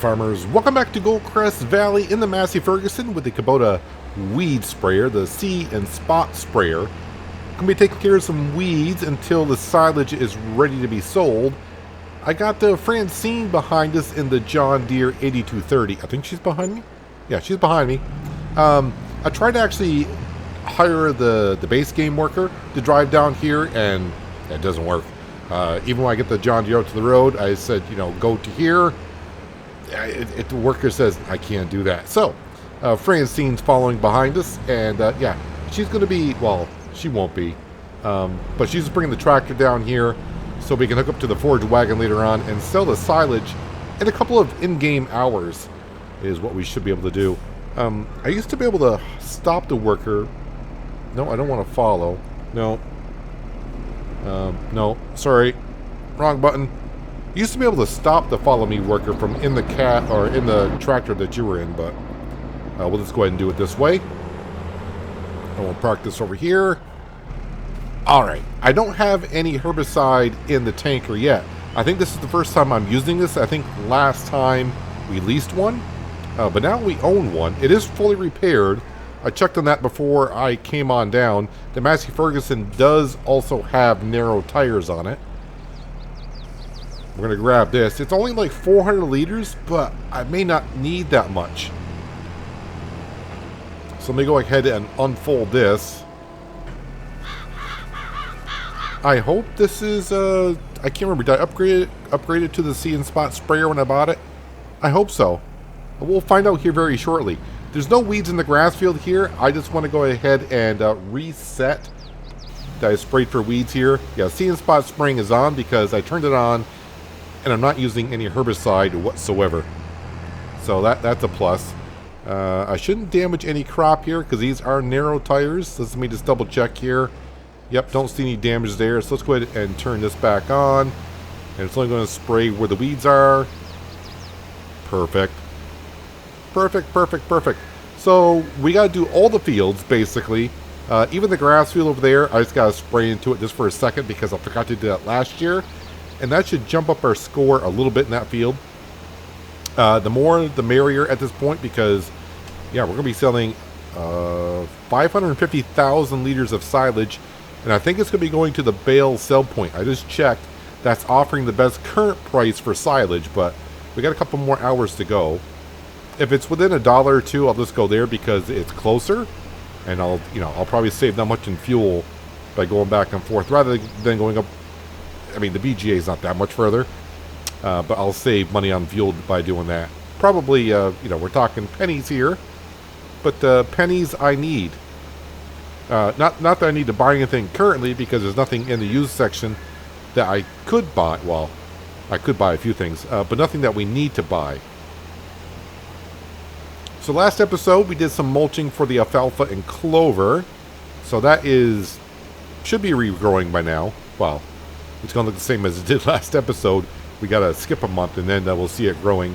farmers, welcome back to Goldcrest Valley in the Massey Ferguson with the Kubota weed sprayer, the See and Spot sprayer. Going to be taking care of some weeds until the silage is ready to be sold. I got the Francine behind us in the John Deere 8230. I think she's behind me? Yeah, she's behind me. I tried to actually hire the base game worker to drive down here, and it doesn't work. Even when I get the John Deere out to the road, I said, you know, go to here. The worker says, I can't do that. So, Francine's following behind us, and yeah, she's going to be, well, she won't be, but she's bringing the tractor down here so we can hook up to the forage wagon later on and sell the silage in a couple of in-game hours is what we should be able to do. I used to be able to stop the worker. No, I don't want to follow. No. No, sorry. Wrong button. Used to be able to stop the follow me worker from in the in the tractor that you were in, but we'll just go ahead and do it this way. And we'll park this over here. Alright, I don't have any herbicide in the tanker yet. I think this is the first time I'm using this. I think last time we leased one, but now we own one. It is fully repaired. I checked on that before I came on down. The Massey Ferguson does also have narrow tires on it. We're going to grab this. It's only like 400 liters, but I may not need that much. So let me go ahead and unfold this. I hope this is, I can't remember, did I upgrade it to the See and Spot sprayer when I bought it? I hope so. We'll find out here very shortly. There's no weeds in the grass field here. I just want to go ahead and reset that I sprayed for weeds here. Yeah, See and Spot spraying is on because I turned it on and I'm not using any herbicide whatsoever. So that's a plus. I shouldn't damage any crop here because these are narrow tires. Let me just double check here. Yep, don't see any damage there. So let's go ahead and turn this back on. And it's only going to spray where the weeds are. Perfect. Perfect, perfect, perfect. So we got to do all the fields, basically. Even the grass field over there, I just got to spray into it just for a second because I forgot to do that last year. And that should jump up our score a little bit in that field. The more, the merrier at this point because, yeah, we're going to be selling 550,000 liters of silage. And I think it's going to be going to the bale sell point. I just checked. That's offering the best current price for silage, but we got a couple more hours to go. If it's within $1 or $2, I'll just go there because it's closer. And I'll probably save that much in fuel by going back and forth rather than going up. I mean, the BGA is not that much further, but I'll save money on fuel by doing that. Probably, we're talking pennies here, but pennies I need. Not that I need to buy anything currently because there's nothing in the used section that I could buy. Well, I could buy a few things, but nothing that we need to buy. So last episode we did some mulching for the alfalfa and clover. So that should be regrowing by now. Well, it's going to look the same as it did last episode. We got to skip a month and then we'll see it growing.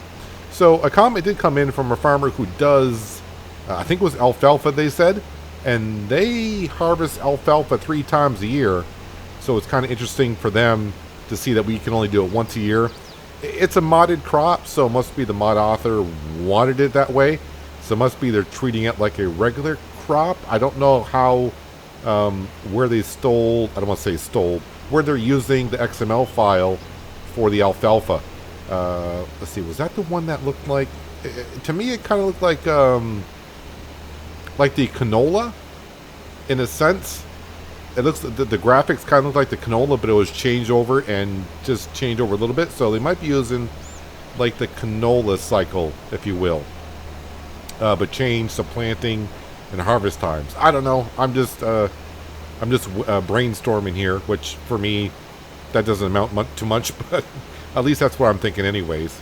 So a comment did come in from a farmer who does, I think it was alfalfa they said, and they harvest alfalfa 3 times a year. So it's kind of interesting for them to see that we can only do it once a year. It's a modded crop, so it must be the mod author wanted it that way. So it must be they're treating it like a regular crop. I don't know how, where they stole, I don't want to say stole, where they're using the XML file for the alfalfa. Let's see, was that the one that looked like, to me it kind of looked like the canola, in a sense. It looks, the graphics kind of look like the canola, but it was changed over and just changed over a little bit. So they might be using like the canola cycle, if you will. But change some planting and harvest times. I don't know. I'm just brainstorming here, which for me, that doesn't amount to much, but at least that's what I'm thinking anyways.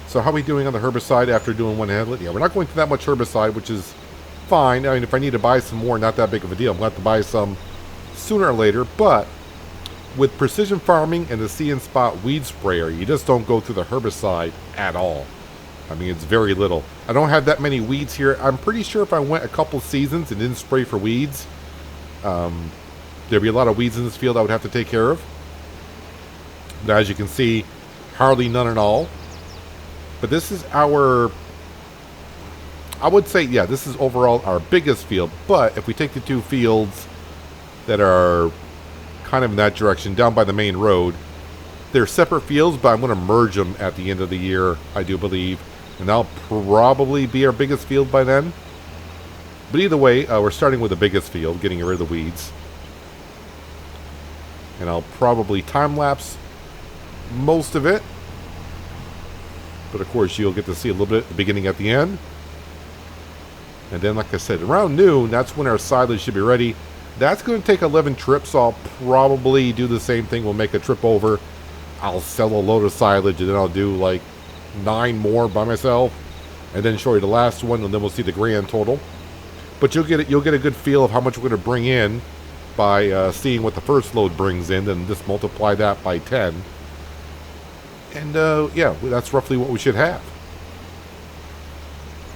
So how are we doing on the herbicide after doing one headlet? Yeah, we're not going through that much herbicide, which is fine. I mean, if I need to buy some more, not that big of a deal. I'm going to have to buy some sooner or later, but with precision farming and the See and Spot weed sprayer, you just don't go through the herbicide at all. I mean, it's very little. I don't have that many weeds here. I'm pretty sure if I went a couple seasons and didn't spray for weeds, there'd be a lot of weeds in this field I would have to take care of. But as you can see, hardly none at all. But this is our, I would say, yeah, this is overall our biggest field. But if we take the two fields that are kind of in that direction, down by the main road, they're separate fields, but I'm going to merge them at the end of the year, I do believe. And that'll probably be our biggest field by then. But either way, we're starting with the biggest field, getting rid of the weeds. And I'll probably time-lapse most of it. But of course, you'll get to see a little bit at the beginning, at the end. And then, like I said, around noon, that's when our silage should be ready. That's going to take 11 trips, so I'll probably do the same thing. We'll make a trip over. I'll sell a load of silage, and then I'll do like 9 more by myself. And then show you the last one, and then we'll see the grand total. But you'll get a good feel of how much we're going to bring in by seeing what the first load brings in, and just multiply that by 10. And yeah, that's roughly what we should have.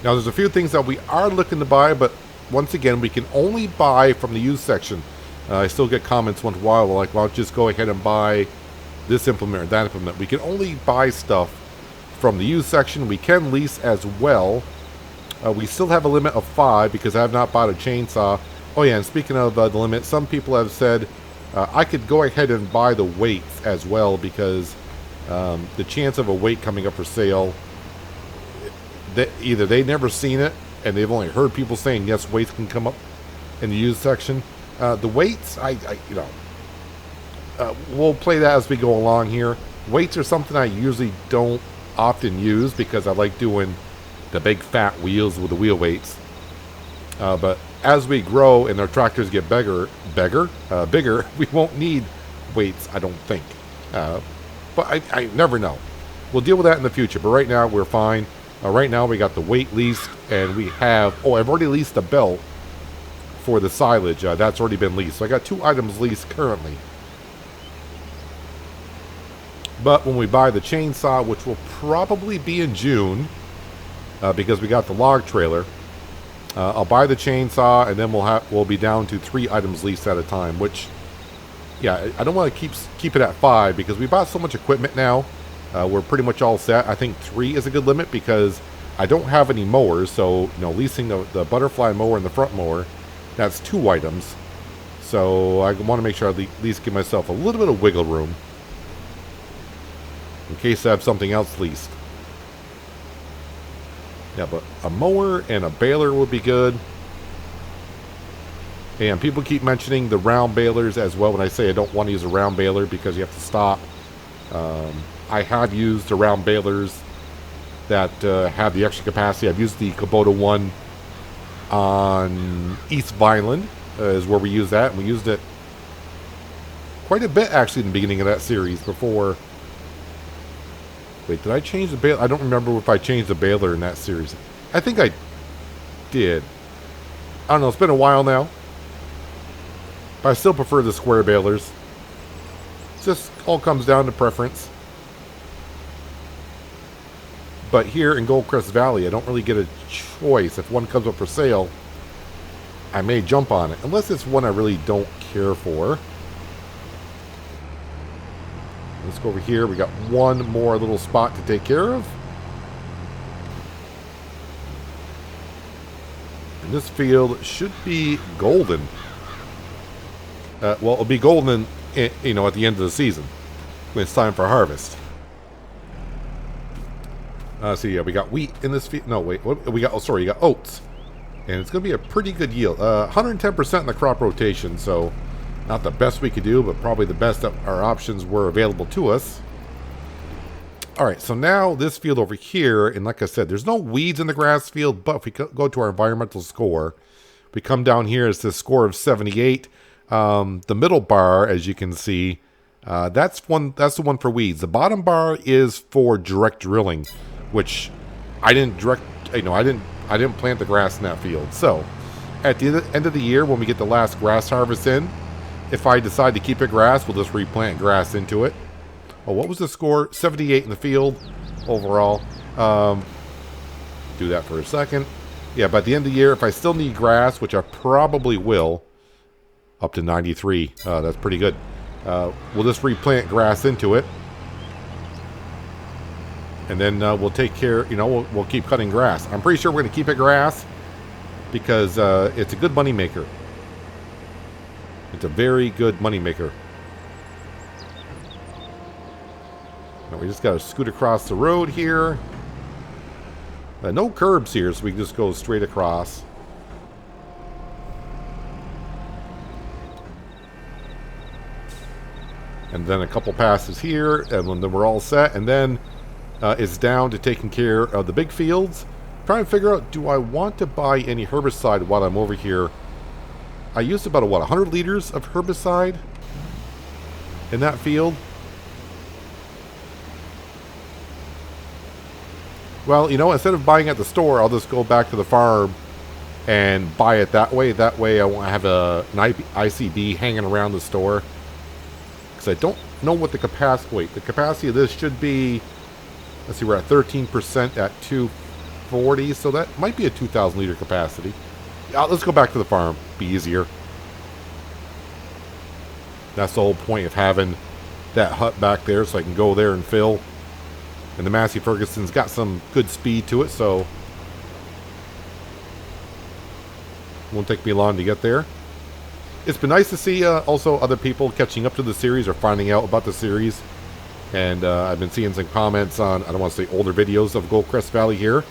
Now, there's a few things that we are looking to buy, but once again, we can only buy from the used section. I still get comments once in a while like, well, just go ahead and buy this implement or that implement. We can only buy stuff from the used section. We can lease as well. We still have a limit of 5 because I have not bought a chainsaw. Oh yeah, and speaking of the limit, some people have said I could go ahead and buy the weights as well, because the chance of a weight coming up for sale, either they've never seen it and they've only heard people saying yes, weights can come up in the used section. The weights, we'll play that as we go along here. Weights are something I usually don't often use because I like doing the big fat wheels with the wheel weights. But as we grow and our tractors get bigger, we won't need weights, I don't think. But I never know. We'll deal with that in the future. But right now, we're fine. Right now, we got the weight leased, and we have... Oh, I've already leased the belt for the silage. That's already been leased. So I got 2 items leased currently. But when we buy the chainsaw, which will probably be in June, because we got the log trailer, I'll buy the chainsaw, and then we'll be down to 3 items leased at a time. Which, yeah, I don't want to keep it at 5 because we bought so much equipment now. We're pretty much all set. I think 3 is a good limit because I don't have any mowers. So, leasing the butterfly mower and the front mower, that's 2 items. So I want to make sure I at least give myself a little bit of wiggle room in case I have something else leased. Yeah, but a mower and a baler would be good. And people keep mentioning the round balers as well when I say I don't want to use a round baler because you have to stop. I have used the round balers that have the extra capacity. I've used the Kubota one on East Vineland is where we use that. And we used it quite a bit actually in the beginning of that series before... Wait, did I change the baler? I don't remember if I changed the baler in that series. I think I did. I don't know. It's been a while now. But I still prefer the square balers. It just all comes down to preference. But here in Goldcrest Valley, I don't really get a choice. If one comes up for sale, I may jump on it. Unless it's one I really don't care for. Let's go over here. We got one more little spot to take care of. And this field should be golden. Well, it'll be golden, at the end of the season when it's time for harvest. So yeah, we got wheat in this field. No, wait, what we got? Oh, sorry, you got oats, and it's going to be a pretty good yield. 110% in the crop rotation, so not the best we could do, but probably the best that our options were available to us. All right, so now this field over here, and like I said, there's no weeds in the grass field, but if we go to our environmental score, we come down here, it's the score of 78. The middle bar, as you can see, that's the one for weeds. The bottom bar is for direct drilling, which I didn't plant the grass in that field. So at the end of the year, when we get the last grass harvest in, if I decide to keep it grass, we'll just replant grass into it. Oh, what was the score? 78 in the field overall. Do that for a second. Yeah, by the end of the year, if I still need grass, which I probably will, up to 93. That's pretty good. We'll just replant grass into it. And then we'll take care, we'll keep cutting grass. I'm pretty sure we're going to keep it grass because it's a good money maker. It's a very good money maker. Now we just got to scoot across the road here. No curbs here, so we can just go straight across. And then a couple passes here, and then we're all set. And then it's down to taking care of the big fields. Trying to figure out, do I want to buy any herbicide while I'm over here? I used about, 100 liters of herbicide in that field. Well, instead of buying at the store, I'll just go back to the farm and buy it that way. That way I won't have an ICB hanging around the store. Because I don't know what the capacity... Wait, the capacity of this should be... Let's see, we're at 13% at 240, so that might be a 2,000 liter capacity. Let's go back to the farm. Be easier. That's the whole point of having that hut back there, so I can go there and fill. And the Massey Ferguson's got some good speed to it, so won't take me long to get there. It's been nice to see also other people catching up to the series or finding out about the series. And I've been seeing some comments on, I don't want to say older videos of Goldcrest Valley here.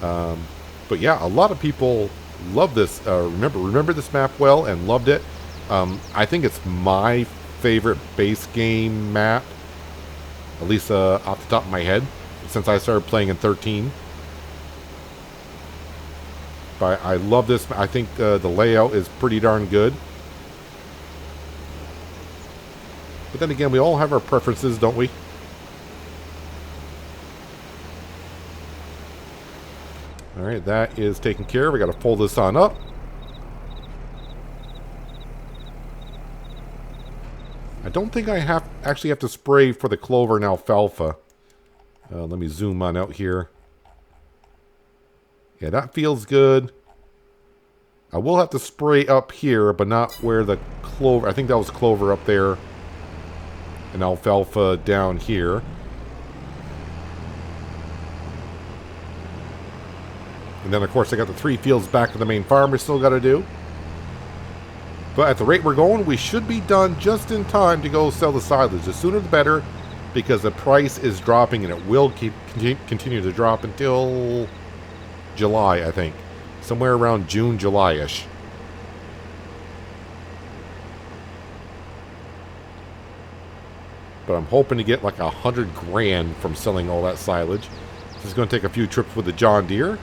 But yeah, a lot of people love this, remember this map well and loved it. I think it's my favorite base game map, at least off the top of my head, since I started playing in 13. But I love this. I think the layout is pretty darn good. But then again, we all have our preferences, don't we? Alright, that is taken care of. We got to fold this on up. I don't think I actually have to spray for the clover and alfalfa. Let me zoom on out here. Yeah, that feels good. I will have to spray up here, but not where the clover... I think that was clover up there. And alfalfa down here. And then, of course, I got the 3 fields back to the main farm we still got to do. But at the rate we're going, we should be done just in time to go sell the silage. The sooner the better, because the price is dropping, and it will continue to drop until July, I think. Somewhere around June, July-ish. But I'm hoping to get like 100 grand from selling all that silage. This is going to take a few trips with the John Deere.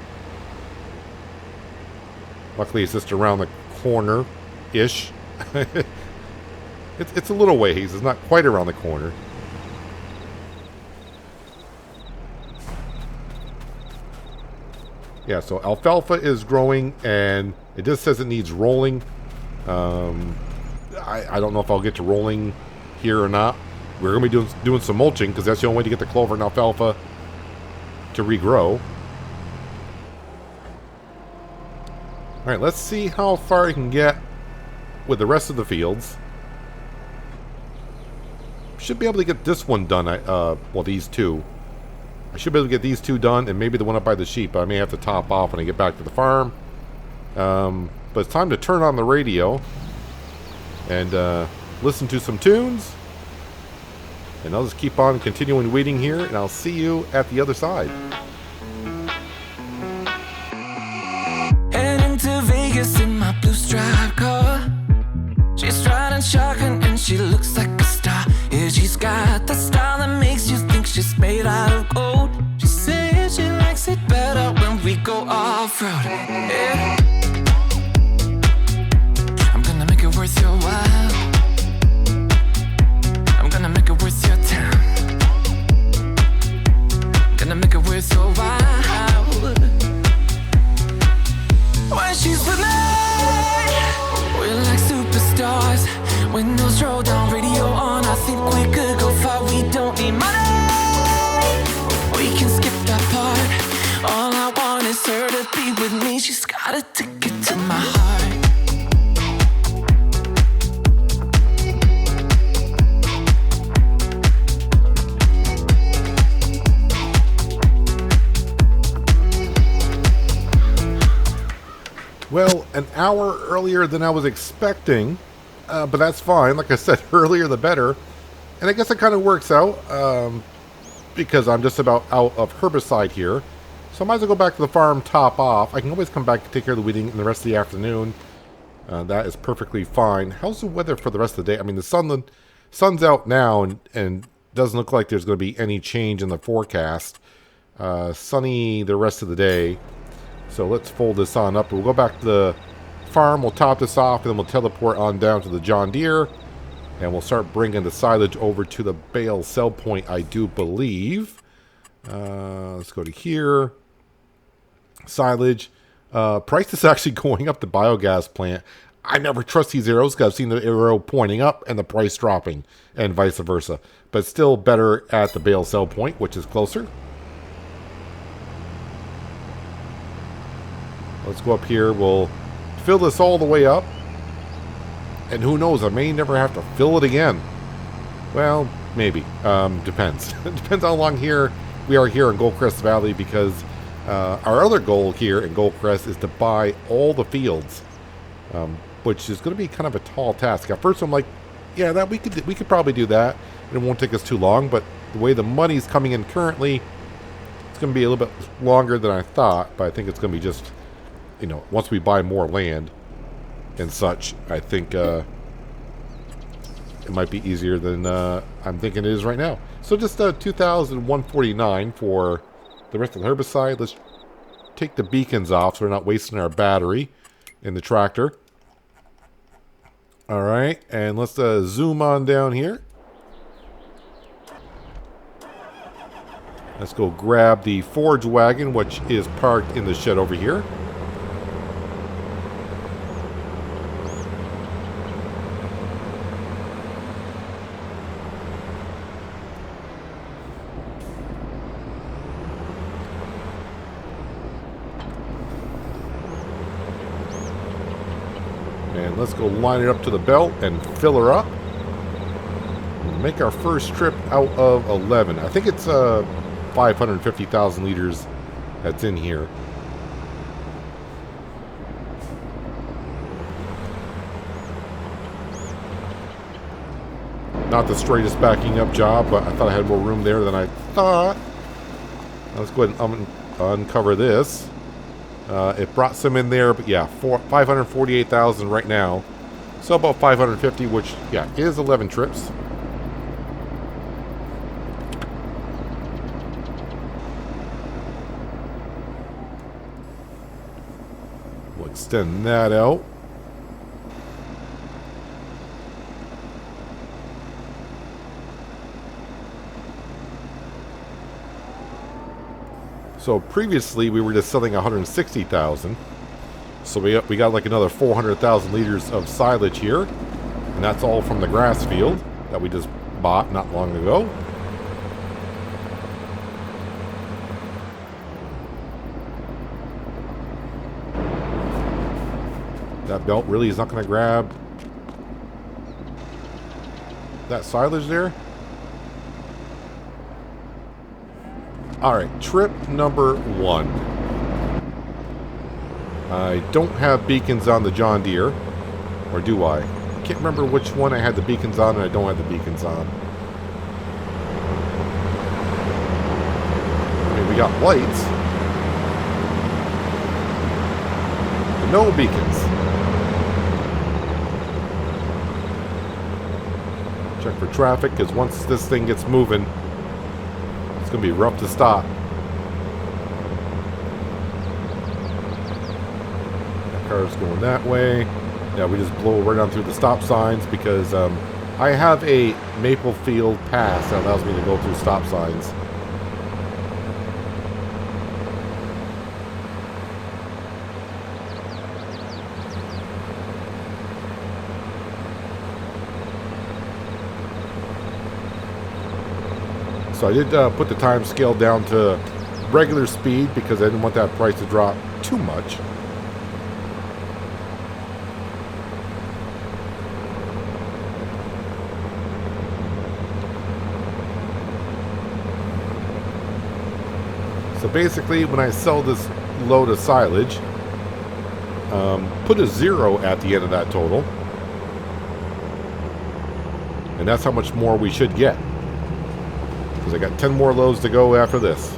Luckily, it's just around the corner-ish. It's a little ways. It's not quite around the corner. Yeah, so alfalfa is growing, and it just says it needs rolling. I don't know if I'll get to rolling here or not. We're going to be doing some mulching, because that's the only way to get the clover and alfalfa to regrow. Alright, let's see how far I can get with the rest of the fields. Should be able to get this one done, well, these two. I should be able to get these 2 done, and maybe the one up by the sheep. I may have to top off when I get back to the farm. But it's time to turn on the radio and listen to some tunes. And I'll just keep on continuing weeding here, and I'll see you at the other side. Heading to Vegas in my blue striped car. She's riding shotgun and she looks like a star. Yeah, she's got the style that makes you think she's made out of gold. She says she likes it better when we go off-road. Yeah. I'm gonna make it worth your while. I'm gonna make it worth your time. Gonna make it worth your while. When she's with me, we're like superstars. Windows roll down, radio on. I think we could go far. We don't need money. We can skip that part. All I want is her to be with me. She's got a ticket to my heart. Well, an hour earlier than I was expecting, but that's fine. Like I said, earlier the better. And I guess it kind of works out because I'm just about out of herbicide here. So I might as well go back to the farm, top off. I can always come back and take care of the weeding in the rest of the afternoon. That is perfectly fine. How's the weather for the rest of the day? I mean, the sun's out now and doesn't look like there's going to be any change in the forecast. Sunny the rest of the day. So let's fold this on up. We'll go back to the farm. We'll top this off, and then we'll teleport on down to the John Deere. And we'll start bringing the silage over to the bale sell point, I do believe. Let's go to here. Silage. Price is actually going up the biogas plant. I never trust these arrows because I've seen the arrow pointing up and the price dropping, and vice versa. But still better at the bale sell point, which is closer. Let's go up here. We'll fill this all the way up. And who knows, I may never have to fill it again. Well, maybe. Depends. Depends how long we are here in Goldcrest Valley, because our other goal here in Goldcrest is to buy all the fields, which is going to be kind of a tall task. At first I'm like, yeah, that we could probably do that. It won't take us too long, but the way the money's coming in currently, it's going to be a little bit longer than I thought, but I think it's going to be just, once we buy more land and such, I think it might be easier than I'm thinking it is right now. So just 2,149 for the rest of the herbicide. Let's take the beacons off so we're not wasting our battery in the tractor. All right, and let's zoom on down here. Let's go grab the forage wagon, which is parked in the shed over here. And let's go line it up to the belt and fill her up. We'll make our first trip out of 11. I think it's 550,000 liters that's in here. Not the straightest backing up job, but I thought I had more room there than I thought. Let's go ahead and uncover this. It brought some in there, but yeah, 548,000 right now. So about 550, which, yeah, is 11 trips. We'll extend that out. So previously we were just selling 160,000. So we got like another 400,000 liters of silage here, and that's all from the grass field that we just bought not long ago. That belt really is not going to grab that silage there. Alright, trip number 1. I don't have beacons on the John Deere. Or do I? I can't remember which one I had the beacons on and I don't have the beacons on. I mean, we got lights. But no beacons. Check for traffic, because once this thing gets moving, it's going to be rough to stop. That car's going that way. Yeah, we just blow right on through the stop signs because I have a Maple Field pass that allows me to go through stop signs. So I did put the time scale down to regular speed because I didn't want that price to drop too much. So basically when I sell this load of silage, Put a 0 at the end of that total. And that's how much more we should get. Because I got 10 more loads to go after this.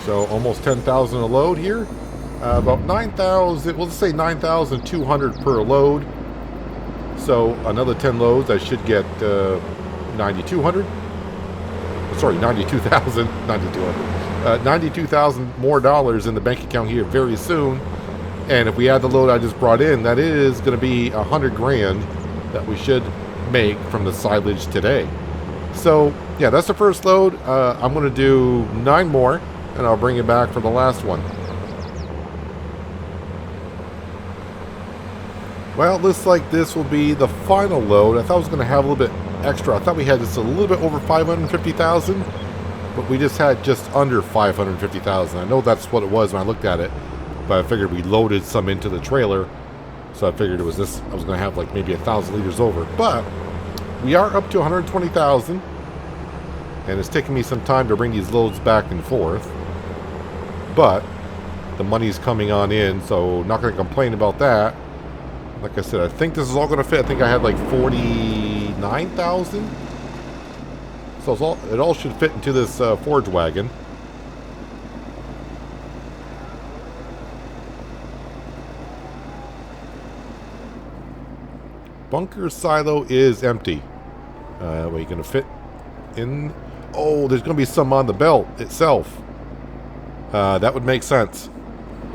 So almost 10,000 a load here. About 9,000, we'll just say 9,200 per load. So another 10 loads, I should get 9,200. Sorry, 92,000, 9,200. 92,000 more dollars in the bank account here very soon. And if we add the load I just brought in, that is going to be 100 grand that we should make from the silage today. So yeah, that's the first load. I'm going to do 9 more. And I'll bring it back for the last one. Well, it looks like this will be the final load. I thought I was going to have a little bit extra. I thought we had just a little bit over 550,000, but we just had just under 550,000. I know that's what it was when I looked at it, but I figured we loaded some into the trailer, so I figured it was this. I was going to have like maybe 1,000 liters over, but we are up to 120,000, and it's taking me some time to bring these loads back and forth. But the money's coming on in, so not going to complain about that. Like I said, I think this is all going to fit. I think I had like 49,000. So it all should fit into this forage wagon. Bunker silo is empty. Are you going to fit in? Oh, there's going to be some on the belt itself. That would make sense.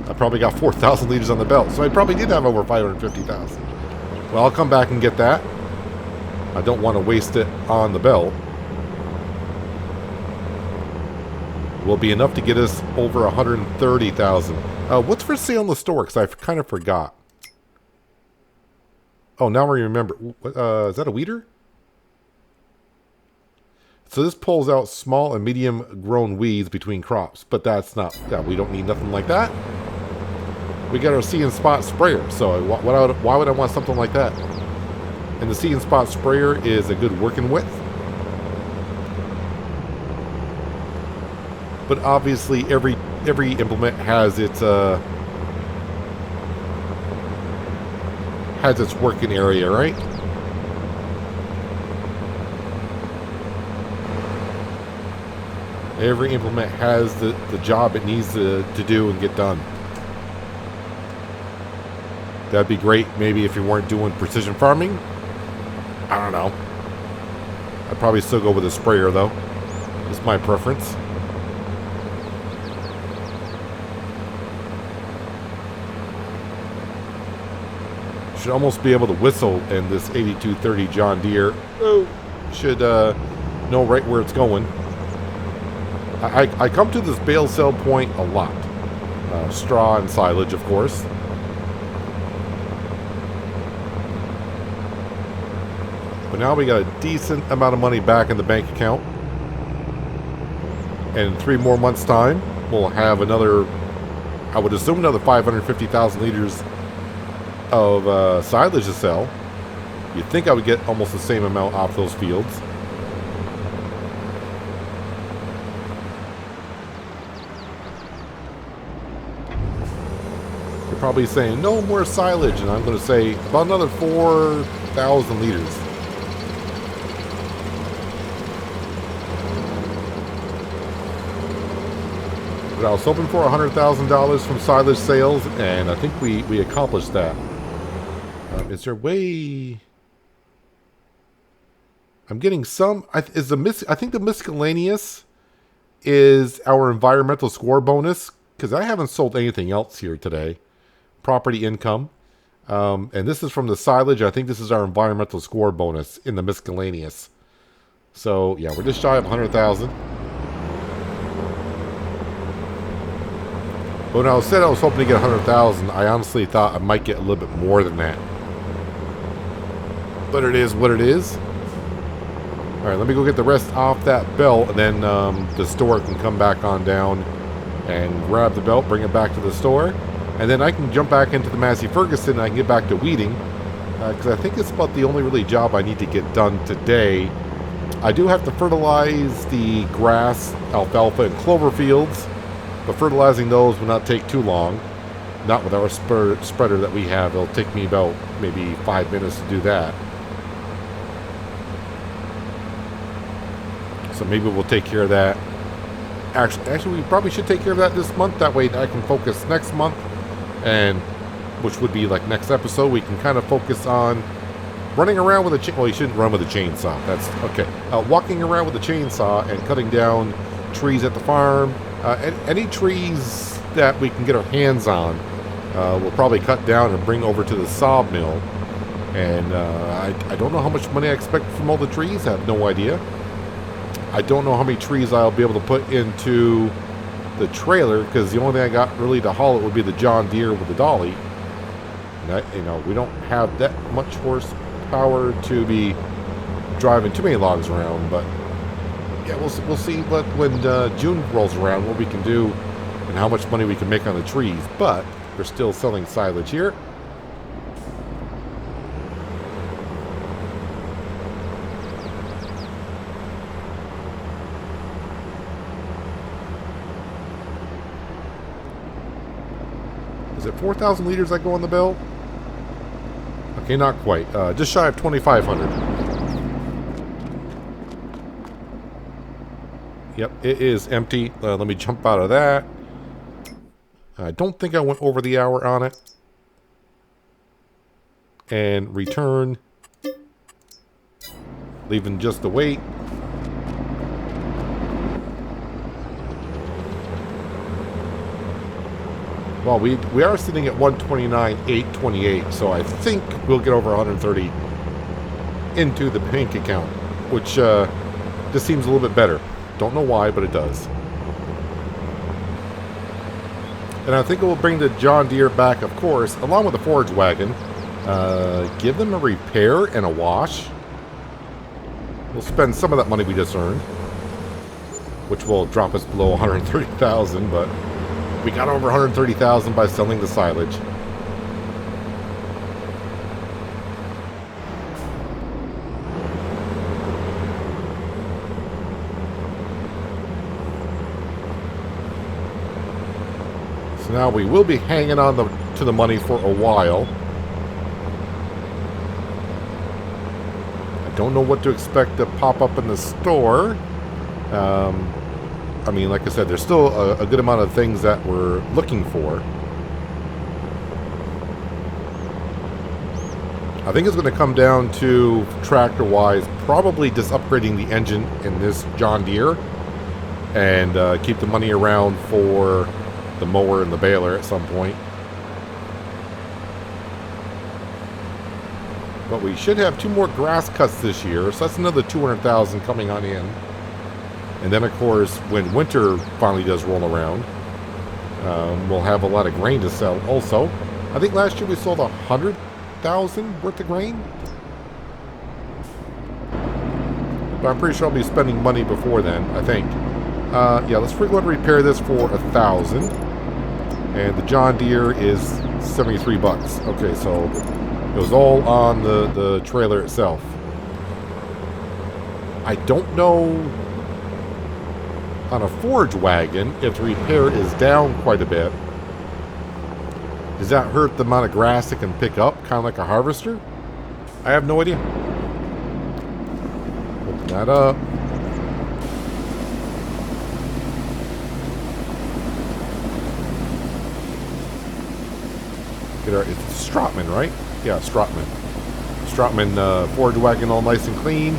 I probably got 4,000 liters on the belt, so I probably did have over 550,000. Well, I'll come back and get that. I don't want to waste it on the belt. It will be enough to get us over 130,000. What's for sale in the store? Because I kind of forgot. Oh, now I remember. Is that a weeder? So this pulls out small and medium grown weeds between crops, but that's not, yeah, we don't need nothing like that. We got our See and Spot sprayer, so why would I want something like that? And the See and Spot sprayer is a good working width. But obviously every implement has its working area, right? Every implement has the job it needs to do and get done. That'd be great maybe if you weren't doing precision farming. I don't know. I'd probably still go with a sprayer though. It's my preference. Should almost be able to whistle in this 8230 John Deere. Oh, should know right where it's going. I come to this bale sell point a lot. Straw and silage, of course. But now we got a decent amount of money back in the bank account. And in 3 more months' time, we'll have another, I would assume another 550,000 liters of silage to sell. You'd think I would get almost the same amount off those fields. Probably saying no more silage, and I'm going to say about another 4,000 liters. But I was hoping for $100,000 from silage sales, and I think we accomplished that. Is there a way? I'm getting some. I think the miscellaneous is our environmental score bonus, because I haven't sold anything else here today. Property income, and this is from the silage. I think this is our environmental score bonus in the miscellaneous. So yeah, we're just shy of 100,000. But when I said I was hoping to get 100,000, I honestly thought I might get a little bit more than that. But it is what it is. Alright, let me go get the rest off that belt, and then the store can come back on down and grab the belt, bring it back to the store. And then I can jump back into the Massey Ferguson and I can get back to weeding. Because I think it's about the only really job I need to get done today. I do have to fertilize the grass, alfalfa, and clover fields. But fertilizing those will not take too long. Not with our spreader that we have. It'll take me about maybe 5 minutes to do that. So maybe we'll take care of that. Actually, we probably should take care of that this month. That way I can focus next month. And which would be like next episode. We can kind of focus on running around with a well, you shouldn't run with a chainsaw. That's okay. Walking around with a chainsaw and cutting down trees at the farm. Any trees that we can get our hands on, we'll probably cut down and bring over to the sawmill. And I don't know how much money I expect from all the trees. I have no idea. I don't know how many trees I'll be able to put into the trailer, because the only thing I got really to haul it would be the John Deere with the dolly. And we don't have that much horsepower to be driving too many logs around. But yeah, we'll see when June rolls around what we can do and how much money we can make on the trees. But we're still selling silage here. Is it 4,000 liters that go on the bill? Okay, not quite. Just shy of 2,500. Yep, it is empty. Let me jump out of that. I don't think I went over the hour on it. And return. Leaving just the weight. Well, we are sitting at 129,828, so I think we'll get over 130 into the bank account, which just seems a little bit better. Don't know why, but it does. And I think it will bring the John Deere back, of course, along with the forage wagon. Give them a repair and a wash. We'll spend some of that money we just earned, which will drop us below 130,000, but we got over 130,000 by selling the silage. So now we will be hanging on to the money for a while. I don't know what to expect to pop up in the store. I mean, like I said, there's still a good amount of things that we're looking for. I think it's going to come down to, tractor-wise, probably just upgrading the engine in this John Deere and keep the money around for the mower and the baler at some point. But we should have 2 more grass cuts this year, so that's another 200,000 coming on in. And then, of course, when winter finally does roll around, we'll have a lot of grain to sell also. I think last year we sold 100,000 worth of grain. But I'm pretty sure I'll be spending money before then, I think. Yeah, let's go and repair this for 1,000. And the John Deere is 73 bucks. Okay, so it was all on the trailer itself. I don't know on a forage wagon if the repair is down quite a bit. Does that hurt the amount of grass it can pick up, kind of like a harvester? I have no idea. Open that up. Get our, it's Stratman, right? Yeah, Stratman. Stratman forage wagon all nice and clean.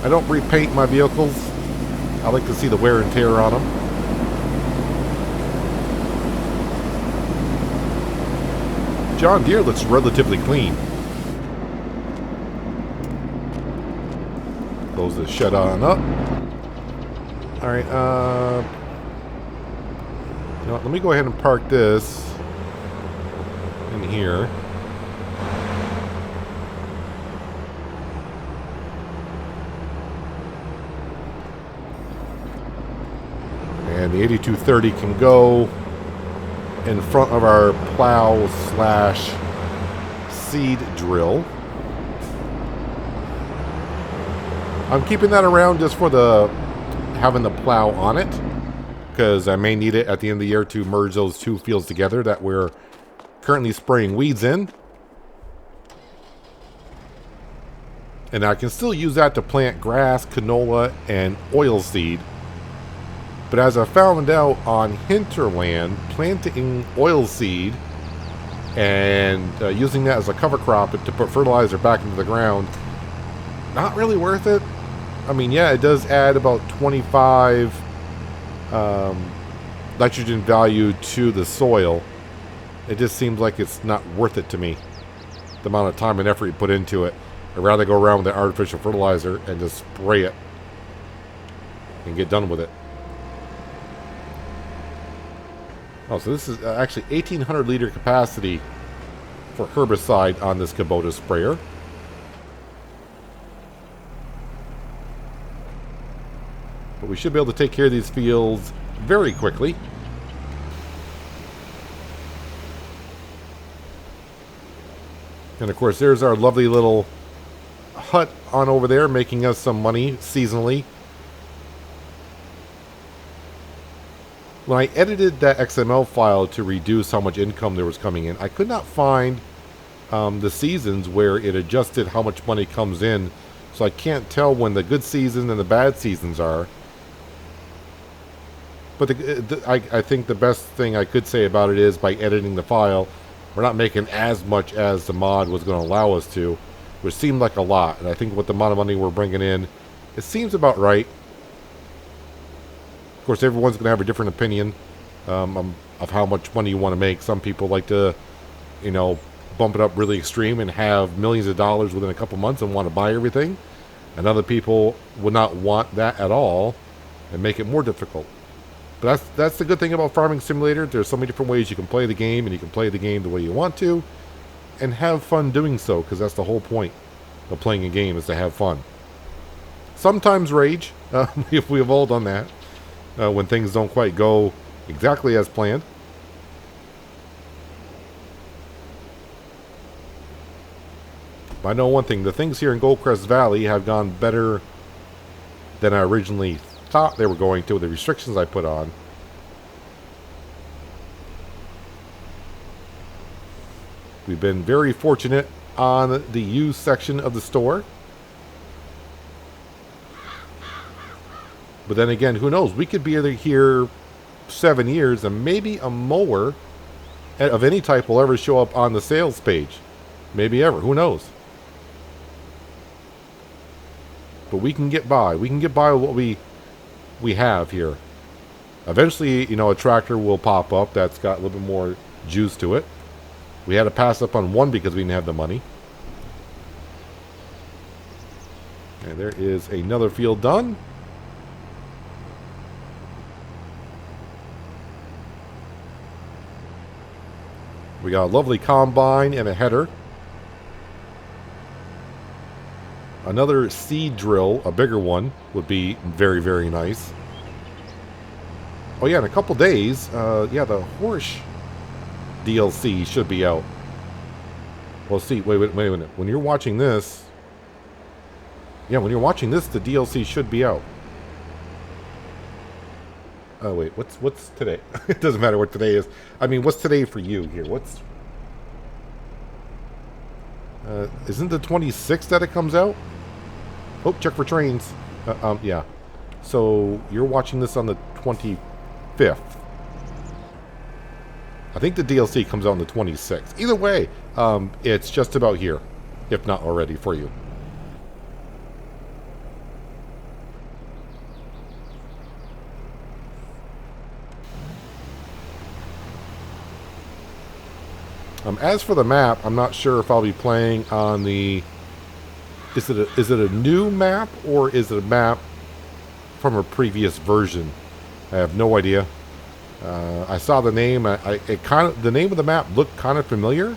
I don't repaint my vehicles. I like to see the wear and tear on them. John Deere looks relatively clean. Close this shed on up. Alright, Now, let me go ahead and park this in here. And the 8230 can go in front of our plow slash seed drill. I'm keeping that around just for the having the plow on it, because I may need it at the end of the year to merge those two fields together that we're currently spraying weeds in. And I can still use that to plant grass, canola, and oilseed. But as I found out on hinterland, planting oilseed and using that as a cover crop to put fertilizer back into the ground, not really worth it. I mean, yeah, it does add about 25 nitrogen value to the soil. It just seems like it's not worth it to me, the amount of time and effort you put into it. I'd rather go around with the artificial fertilizer and just spray it and get done with it. Oh, so this is actually 1,800 liter capacity for herbicide on this Kubota sprayer. But we should be able to take care of these fields very quickly. And of course, there's our lovely little hut on over there, making us some money seasonally. When I edited that XML file to reduce how much income there was coming in, I could not find the seasons where it adjusted how much money comes in. So I can't tell when the good season and the bad seasons are. But I think the best thing I could say about it is, by editing the file, we're not making as much as the mod was going to allow us to, which seemed like a lot. And I think with the amount of money we're bringing in, it seems about right. Of course, everyone's going to have a different opinion of how much money you want to make. Some people like to, you know, bump it up really extreme and have millions of dollars within a couple months and want to buy everything. And other people would not want that at all and make it more difficult. But that's the good thing about Farming Simulator. There's so many different ways you can play the game, and you can play the game the way you want to and have fun doing so, because that's the whole point of playing a game, is to have fun. Sometimes rage, if we've all done that, when things don't quite go exactly as planned. But I know one thing, the things here in Goldcrest Valley have gone better than I originally thought they were going to, with the restrictions I put on. We've been very fortunate on the used section of the store. But then again, who knows? We could be here 7 years and maybe a mower of any type will ever show up on the sales page. Maybe ever. Who knows? But we can get by. We can get by with what we have here. Eventually, you know, a tractor will pop up that's got a little bit more juice to it. We had to pass up on one because we didn't have the money. And there is another field done. We got a lovely combine and a header. Another seed drill, a bigger one, would be very, very nice. Oh yeah, in a couple days, yeah, the horse DLC should be out. Well, see, wait a minute. When you're watching this, yeah, when you're watching this, the DLC should be out. Oh wait, what's today? It doesn't matter what today is. I mean, what's today for you here? What's isn't the 26th that it comes out? Oh, check for trains. Yeah. So you're watching this on the 25th. I think the DLC comes out on the 26th. Either way, it's just about here, if not already, for you. As for the map, I'm not sure if I'll be playing on the... Is it a new map, or is it a map from a previous version? I have no idea. I saw the name. The name of the map looked kind of familiar.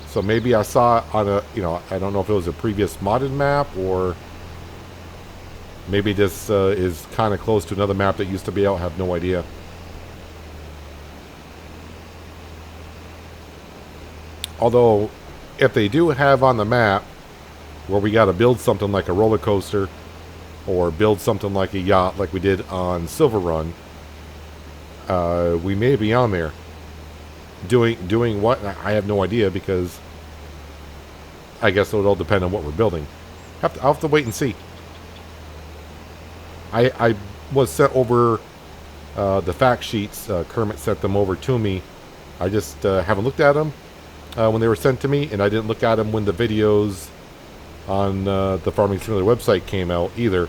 So maybe I saw it on a, I don't know if it was a previous modded map, or maybe this is kind of close to another map that used to be out. I have no idea. Although, if they do have on the map where we got to build something like a roller coaster, or build something like a yacht like we did on Silver Run, we may be on there. Doing what? I have no idea, because I guess it'll all depend on what we're building. I'll have to wait and see. I was sent over the fact sheets. Kermit sent them over to me. I just haven't looked at them when they were sent to me, and I didn't look at them when the videos on the Farming Simulator website came out either.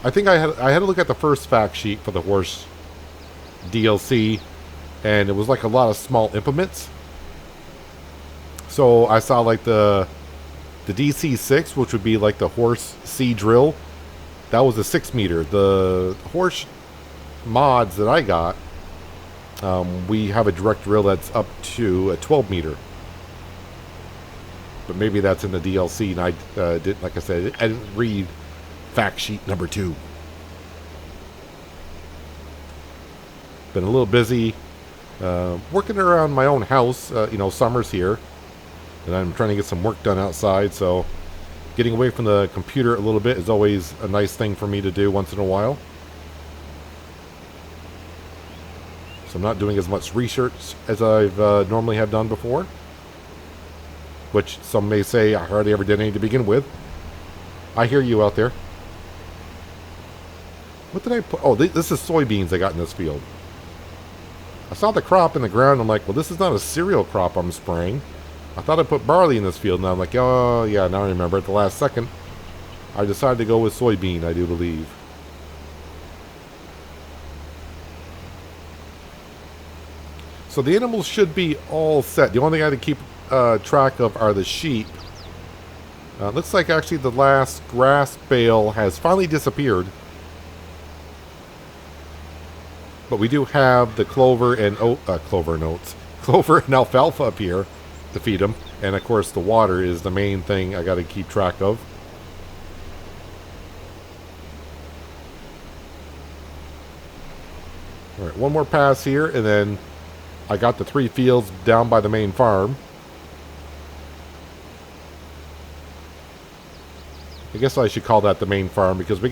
I think I had to look at the first fact sheet for the horse DLC, and it was like a lot of small implements. So I saw like the DC6, which would be like the horse C drill. That was a 6 meter. The horse mods that I got, we have a direct drill that's up to a 12 meter. But maybe that's in the DLC, and I didn't, like I said, I didn't read fact sheet number 2. Been a little busy working around my own house. Summer's here, and I'm trying to get some work done outside, so getting away from the computer a little bit is always a nice thing for me to do once in a while. So I'm not doing as much research as I've normally have done before, which some may say I hardly ever did any to begin with. I hear you out there. What did I put? Oh, this is soybeans I got in this field. I saw the crop in the ground. I'm like, well, this is not a cereal crop I'm spraying. I thought I put barley in this field, and I'm like, oh, yeah, now I remember. At the last second, I decided to go with soybean, I do believe. So the animals should be all set. The only thing I have to keep track of are the sheep. Looks like actually the last grass bale has finally disappeared. But we do have the clover and clover and alfalfa up here to feed them. And of course the water is the main thing I got to keep track of. Alright, one more pass here, and then I got the 3 fields down by the main farm. I guess I should call that the main farm, because we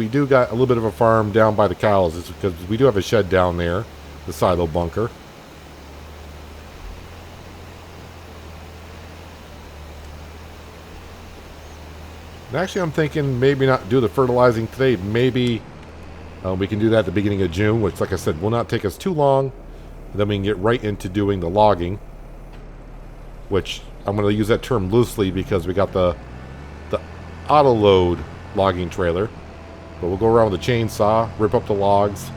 do got a little bit of a farm down by the cows. It's because we do have a shed down there, the silo bunker. And actually, I'm thinking maybe not do the fertilizing today. Maybe we can do that at the beginning of June, which, like I said, will not take us too long. And then we can get right into doing the logging, which I'm going to use that term loosely because we got the auto-load logging trailer. But we'll go around with the chainsaw, rip up the logs,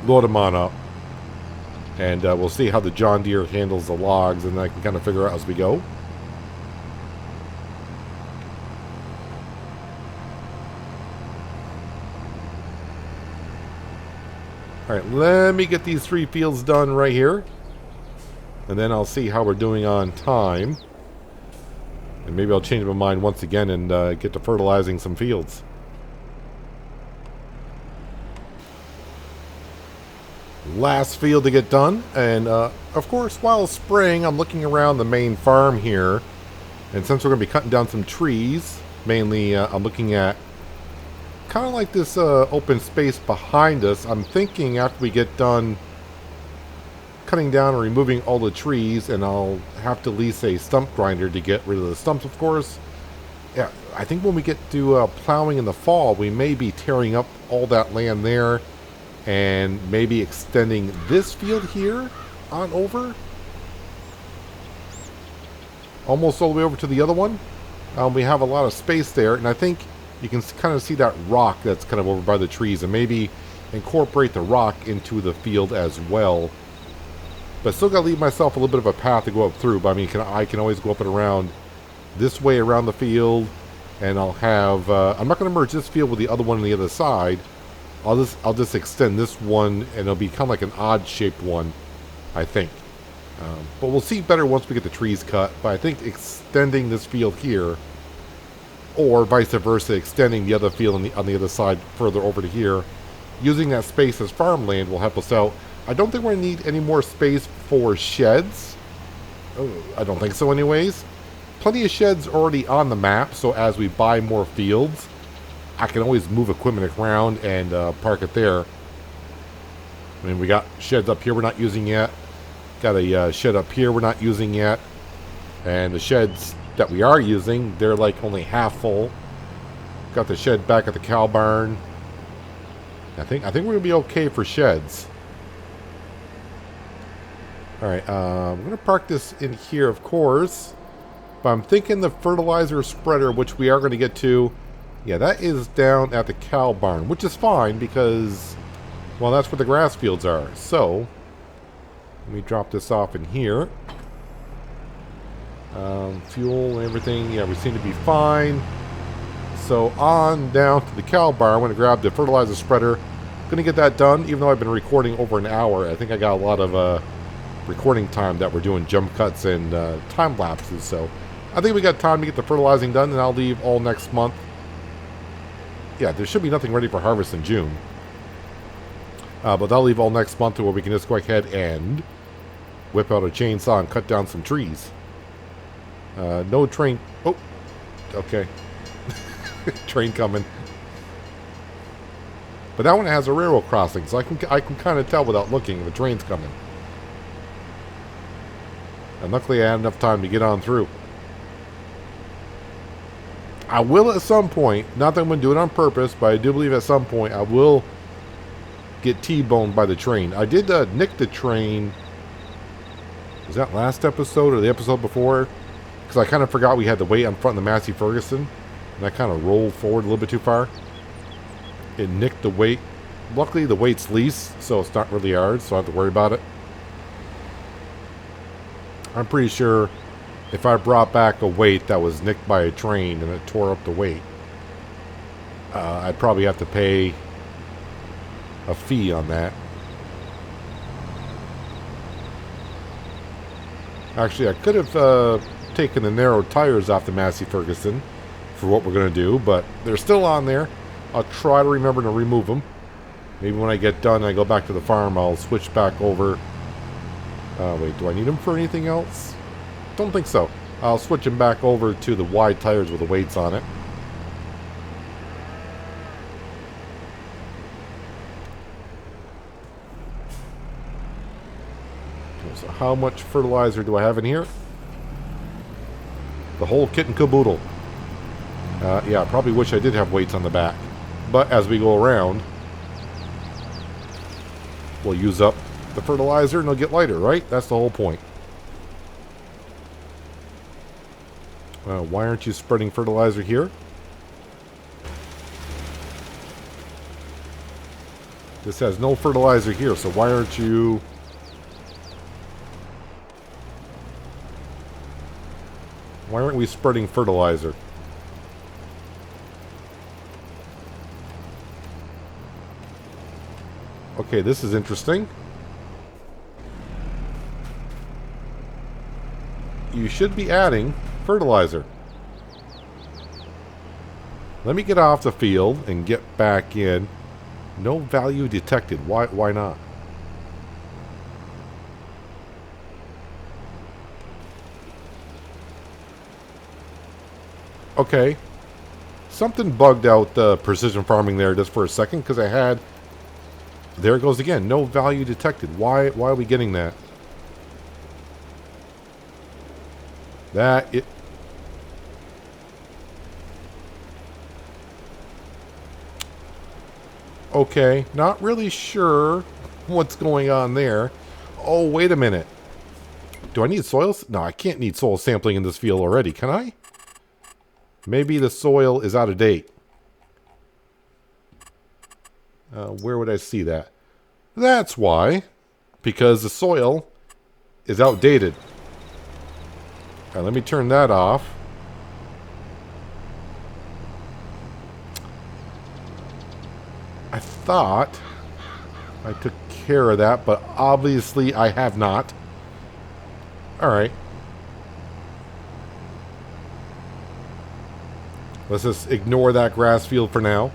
load them on up, and we'll see how the John Deere handles the logs, and I can kind of figure out as we go. Alright, let me get these 3 fields done right here, and then I'll see how we're doing on time. And maybe I'll change my mind once again and get to fertilizing some fields. Last field to get done, and of course while spraying I'm looking around the main farm here, and since we're going to be cutting down some trees, mainly I'm looking at kind of like this open space behind us. I'm thinking after we get done cutting down and removing all the trees, and I'll have to lease a stump grinder to get rid of the stumps, of course. Yeah, I think when we get to plowing in the fall, we may be tearing up all that land there and maybe extending this field here on over, almost all the way over to the other one. We have a lot of space there, and I think you can kind of see that rock that's kind of over by the trees, and maybe incorporate the rock into the field as well. But still got to leave myself a little bit of a path to go up through. But I mean, I can always go up and around this way around the field, And I'll have, I'm not going to merge this field with the other one on the other side. I'll just extend this one, and it'll be kind of like an odd-shaped one, I think. But we'll see better once we get the trees cut. But I think extending this field here, or vice versa, extending the other field on the other side further over to here, using that space as farmland will help us out. I don't think we're going to need any more space for sheds. I don't think so anyways. Plenty of sheds already on the map, so as we buy more fields, I can always move equipment around and park it there. I mean, we got sheds up here we're not using yet. Got a shed up here we're not using yet. And the sheds that we are using, they're like only half full. Got the shed back at the cow barn. I think we're going to be okay for sheds. Alright, I'm going to park this in here, of course. But I'm thinking the fertilizer spreader, which we are going to get to, yeah, that is down at the cow barn, which is fine because, well, that's where the grass fields are. So, let me drop this off in here. Fuel and everything, yeah, we seem to be fine. So, on down to the cow barn, I'm going to grab the fertilizer spreader. Going to get that done, even though I've been recording over an hour. I think I got a lot of recording time that we're doing jump cuts and time lapses, so I think we got time to get the fertilizing done, and I'll leave all next month. Yeah, there should be nothing ready for harvest in June. But I'll leave all next month to where we can just go ahead and whip out a chainsaw and cut down some trees. No train. Oh, okay. Train coming. But that one has a railroad crossing, so I can kind of tell without looking if the train's coming. And luckily I had enough time to get on through. I will at some point, not that I'm going to do it on purpose, but I do believe at some point I will get T-boned by the train. I did nick the train, was that last episode or the episode before? Because I kind of forgot we had to wait on front of the Massey Ferguson, and I kind of rolled forward a little bit too far. It nicked the weight. Luckily the weight's lease, so it's not really hard, so I don't have to worry about it. I'm pretty sure if I brought back a weight that was nicked by a train and it tore up the weight, I'd probably have to pay a fee on that. Actually, I could have taken the narrow tires off the Massey Ferguson for what we're going to do, but they're still on there. I'll try to remember to remove them. Maybe when I get done and I go back to the farm, I'll switch back over. Wait, do I need them for anything else? Don't think so. I'll switch them back over to the wide tires with the weights on it. So how much fertilizer do I have in here? The whole kit and caboodle. Yeah, I probably wish I did have weights on the back. But as we go around, we'll use up the fertilizer and it'll get lighter, right? That's the whole point. Why aren't you spreading fertilizer here? This has no fertilizer here, so why aren't you... Why aren't we spreading fertilizer? Okay, this is interesting. You should be adding fertilizer. Let me get off the field and get back in. No value detected. Why not? Okay. Something bugged out the precision farming there just for a second because I had... There it goes again. No value detected. Why are we getting that? Okay, not really sure what's going on there. Oh, wait a minute. Do I need soil? No, I can't need soil sampling in this field already, can I? Maybe the soil is out of date. Where would I see that? That's why. Because the soil is outdated. All right, let me turn that off. thought I took care of that, but obviously I have not. Alright. Let's just ignore that grass field for now.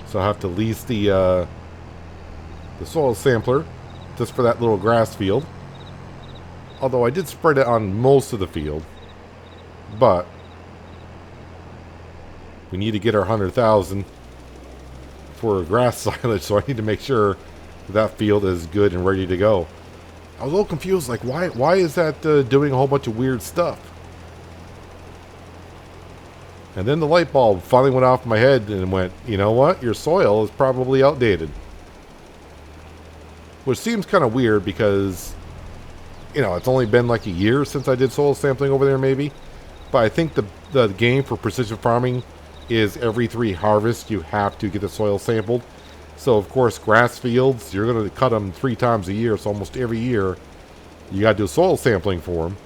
So I have to lease the soil sampler just for that little grass field. Although I did spread it on most of the field. But we need to get our 100,000 for grass silage, so I need to make sure that field is good and ready to go. I was a little confused, like why is that doing a whole bunch of weird stuff? And then the light bulb finally went off my head and went, you know what? Your soil is probably outdated. Which seems kind of weird because, you know, it's only been like a year since I did soil sampling over there maybe. But I think the game for precision farming is every 3 harvests you have to get the soil sampled. So of course grass fields, you're going to cut them 3 times a year. So almost every year you got to do soil sampling for them.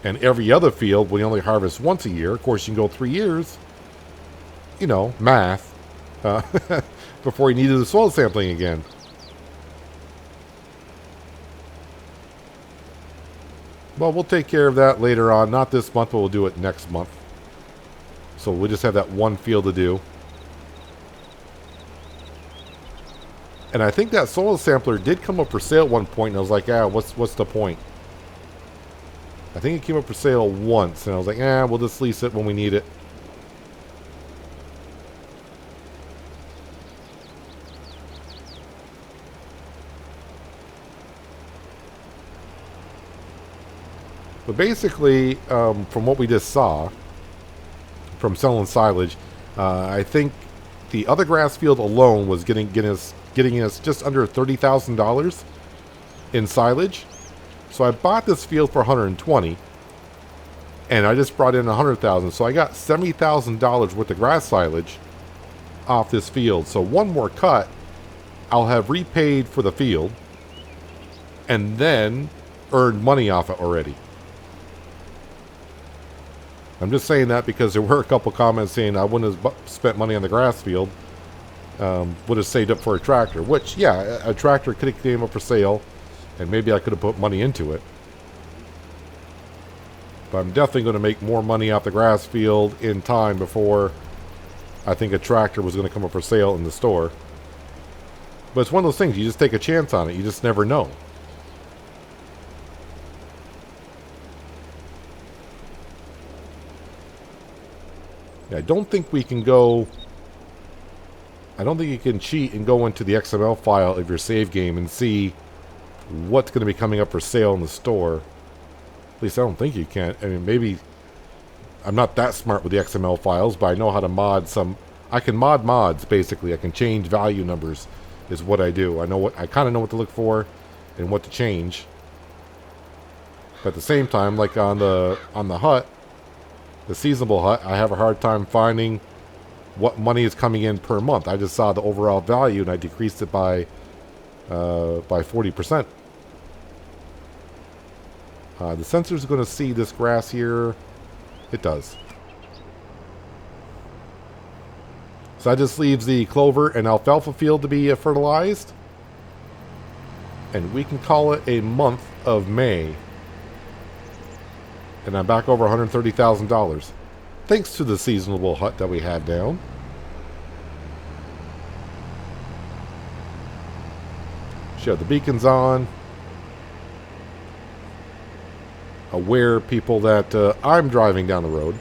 And every other field, we only harvest once a year. Of course, you can go 3 years, you know, math, before you need to do the soil sampling again. Well, we'll take care of that later on. Not this month, but we'll do it next month. So we'll just have that one field to do. And I think that soil sampler did come up for sale at one point, and I was like, ah, what's the point? I think it came up for sale once, and I was like, we'll just lease it when we need it. But basically, from what we just saw, from selling silage, I think the other grass field alone was getting us just under $30,000 in silage. So I bought this field for $120,000, and I just brought in $100,000. So I got $70,000 worth of grass silage off this field. So one more cut, I'll have repaid for the field, and then earned money off it already. I'm just saying that because there were a couple comments saying I wouldn't have spent money on the grass field. Would have saved up for a tractor, which, yeah, a tractor could have came up for sale. And maybe I could have put money into it. But I'm definitely going to make more money off the grass field in time before I think a tractor was going to come up for sale in the store. But it's one of those things, you just take a chance on it. You just never know. Yeah, I don't think we can go... I don't think you can cheat and go into the XML file of your save game and see what's going to be coming up for sale in the store. At least I don't think you can. I mean, maybe I'm not that smart with the XML files, but I know how to mod some. I can mod mods, basically. I can change value numbers is what I do. I kind of know what to look for and what to change. But at the same time, like on the hut, the seasonable hut, I have a hard time finding what money is coming in per month. I just saw the overall value and I decreased it by 40%. The sensor is going to see this grass here. It does. So that just leaves the clover and alfalfa field to be fertilized. And we can call it a month of May. And I'm back over $130,000. Thanks to the seasonable hut that we had down. She had the beacons on. Aware people that I'm driving down the road.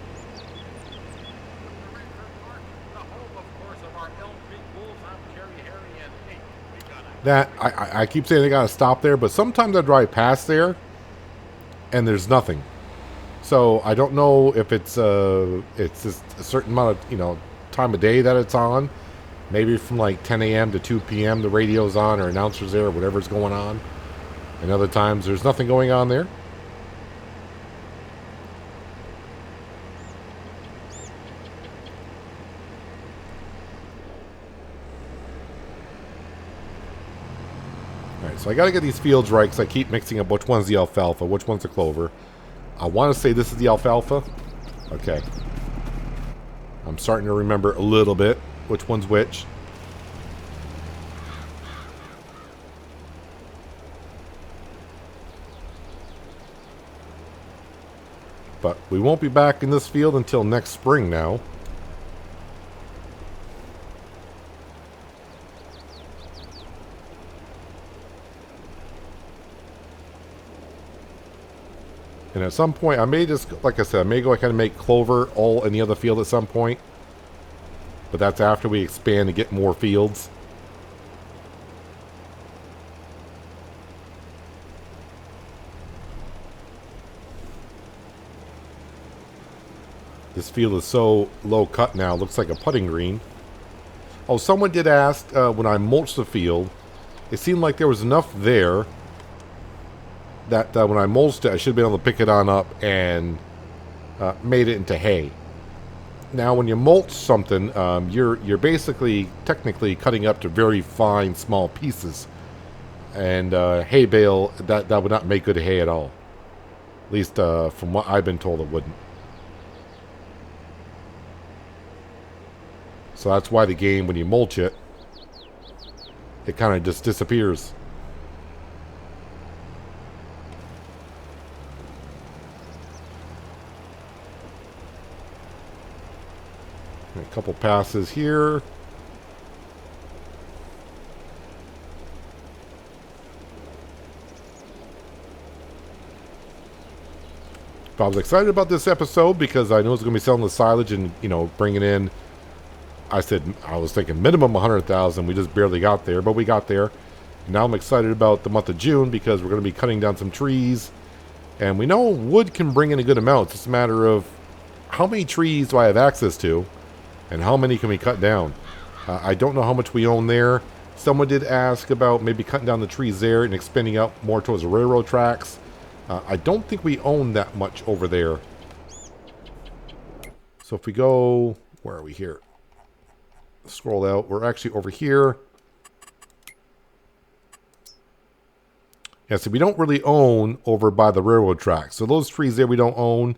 That I keep saying they gotta stop there, but sometimes I drive past there and there's nothing. So I don't know if it's just a certain amount of time of day that it's on. Maybe from like 10 a.m. to 2 p.m. the radio's on or announcers there or whatever's going on. And other times there's nothing going on there. Alright, so I gotta get these fields right because I keep mixing up which one's the alfalfa, which one's the clover. I want to say this is the alfalfa. Okay. I'm starting to remember a little bit which one's which. But we won't be back in this field until next spring now. And at some point, I may just, like I said, I may go ahead and make clover all in the other field at some point. But that's after we expand and get more fields. This field is so low cut now, it looks like a putting green. Oh, someone did ask when I mulched the field, it seemed like there was enough there that when I mulched it, I should have been able to pick it on up and made it into hay. Now, when you mulch something, you're basically, technically cutting up to very fine, small pieces. And hay bale, that would not make good hay at all. At least from what I've been told, it wouldn't. So that's why the game, when you mulch it, it kind of just disappears. A couple passes here. But I was excited about this episode because I know it's going to be selling the silage and, you know, bringing in, I was thinking minimum 100,000. We just barely got there, but we got there. Now I'm excited about the month of June because we're going to be cutting down some trees. And we know wood can bring in a good amount. It's just a matter of how many trees do I have access to and how many can we cut down. I don't know how much we own there. Someone did ask about maybe cutting down the trees there and expanding out more towards the railroad tracks. I don't think we own that much over there. So if we go, where are we here? Scroll out. We're actually over here. Yeah, so we don't really own over by the railroad tracks. So those trees there we don't own.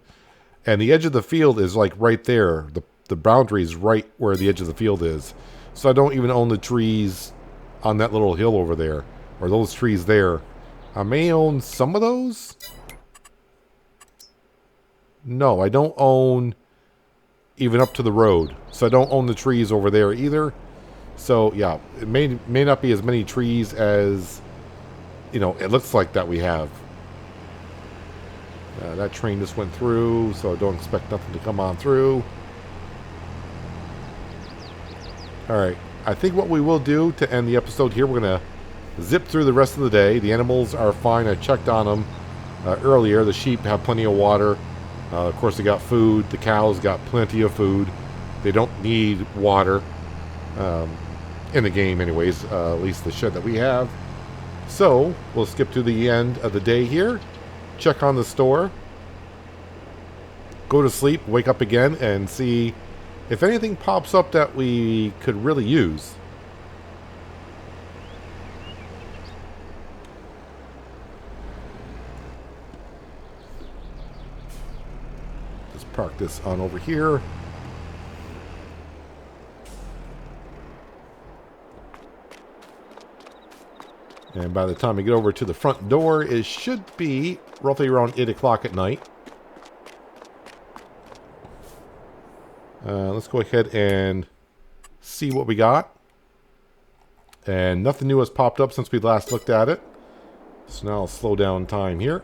And the edge of the field is like right there. The boundary is right where the edge of the field is. So I don't even own the trees on that little hill over there. Or those trees there. I may own some of those. No, I don't own even up to the road. So I don't own the trees over there either. So yeah, it may not be as many trees as, you know, it looks like that we have. That train just went through, so I don't expect nothing to come on through. Alright, I think what we will do to end the episode here, we're going to zip through the rest of the day. The animals are fine. I checked on them earlier. The sheep have plenty of water. Of course, they got food. The cows got plenty of food. They don't need water in the game anyways, at least the shed that we have. So, we'll skip to the end of the day here. Check on the store. Go to sleep, wake up again, and see if anything pops up that we could really use. Park this on over here. And by the time we get over to the front door, it should be roughly around 8 o'clock at night. Let's go ahead and see what we got. And nothing new has popped up since we last looked at it. So now I'll slow down time here.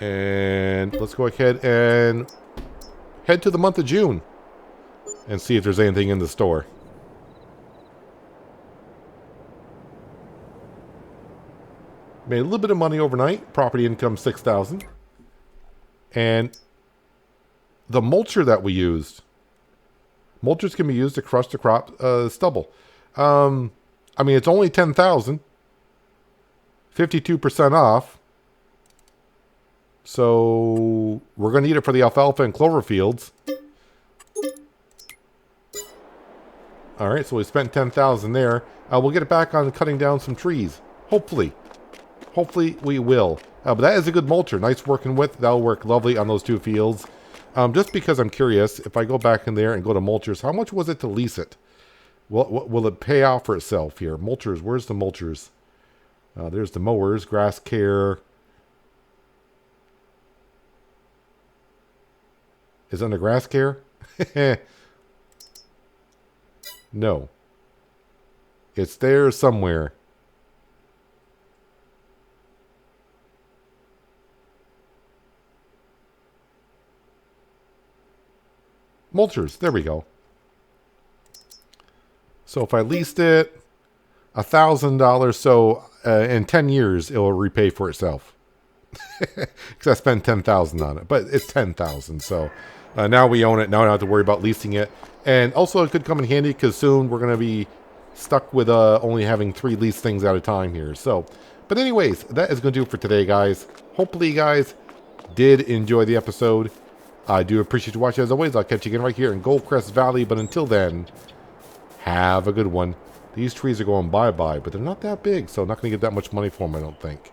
And let's go ahead and head to the month of June and see if there's anything in the store. Made a little bit of money overnight. Property income $6,000. And the mulcher that we used. Mulchers can be used to crush the crop stubble. I mean, it's only $10,000. 52% off. So we're going to need it for the alfalfa and clover fields. All right, so we spent $10,000 there. We'll get it back on cutting down some trees, hopefully. Hopefully we will. But that is a good mulcher. Nice working with. That'll work lovely on those 2 fields. Just because I'm curious, if I go back in there and go to mulchers, how much was it to lease it? Will it pay off for itself here? Mulchers, where's the mulchers? There's the mowers, grass care. Is it under grass care? No. It's there somewhere. Mulchers, there we go. So if I leased it, $1,000, so in 10 years it will repay for itself. Because I spent $10,000 on it, but it's $10,000. So now we own it. Now I don't have to worry about leasing it. And also it could come in handy because soon we're going to be stuck with only having 3 leased things at a time here. So, but anyways, that is going to do it for today, guys. Hopefully you guys did enjoy the episode. I do appreciate you watching. As always, I'll catch you again right here in Goldcrest Valley. But until then, have a good one. These trees are going bye-bye, but they're not that big, so I'm not going to get that much money for them, I don't think.